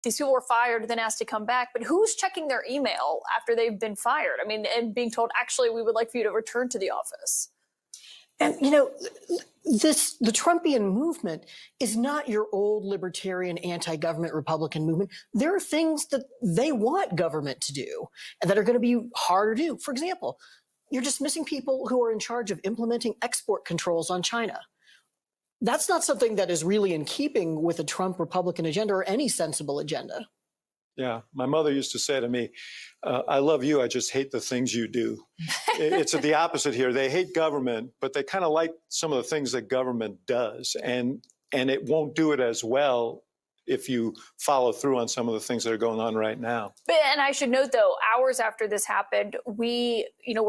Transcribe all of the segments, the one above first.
these people were fired, then asked to come back. But who's checking their email after they've been fired? I mean, and being told, actually, we would like for you to return to the office. And, the Trumpian movement is not your old libertarian anti-government Republican movement. There are things that they want government to do and that are going to be harder to do. For example, you're dismissing people who are in charge of implementing export controls on China. That's not something that is really in keeping with a Trump Republican agenda or any sensible agenda. Yeah, my mother used to say to me, I love you, I just hate the things you do. It's the opposite here. They hate government, but they kind of like some of the things that government does. And it won't do it as well if you follow through on some of the things that are going on right now. And I should note, though, hours after this happened, we're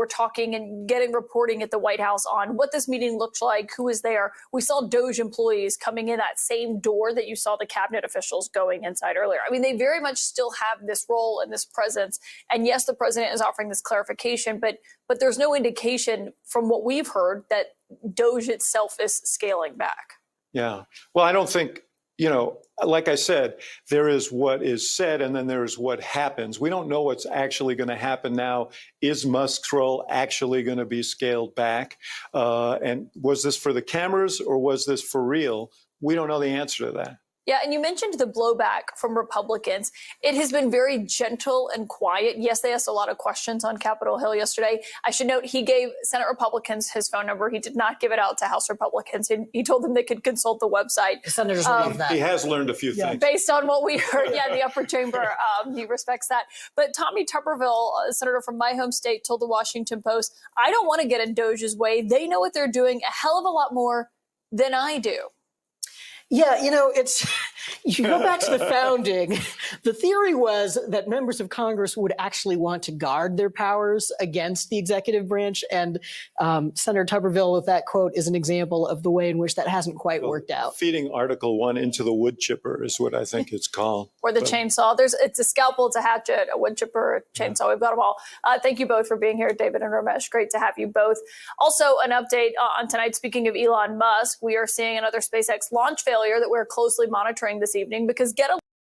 talking and getting reporting at the White House on what this meeting looked like, who was there. We saw DOJ employees coming in that same door that you saw the cabinet officials going inside earlier. I mean, they very much still have this role and this presence. And yes, the president is offering this clarification, but there's no indication from what we've heard that DOJ itself is scaling back. Yeah. Well, I don't think, like I said, there is what is said and then there's what happens. We don't know what's actually going to happen now. Is Musk's role actually going to be scaled back? And was this for the cameras or was this for real? We don't know the answer to that. Yeah, and you mentioned the blowback from Republicans. It has been very gentle and quiet. Yes, they asked a lot of questions on Capitol Hill yesterday. I should note he gave Senate Republicans his phone number. He did not give it out to House Republicans. He told them they could consult the website. The senators love that. He has learned a few things. Based on what we heard, in the upper chamber, he respects that. But Tommy Tuberville, a senator from my home state, told the Washington Post, I don't want to get in DOJ's way. They know what they're doing a hell of a lot more than I do. Yeah, you go back to the founding. The theory was that members of Congress would actually want to guard their powers against the executive branch. And Senator Tuberville, with that quote, is an example of the way in which that hasn't quite worked out. Feeding Article 1 into the wood chipper is what I think it's called. Or the chainsaw. It's a scalpel, it's a hatchet, a wood chipper, a chainsaw. We've got them all. Thank you both for being here, David and Ramesh. Great to have you both. Also, an update on tonight. Speaking of Elon Musk, we are seeing another SpaceX launch failure that we're closely monitoring this evening because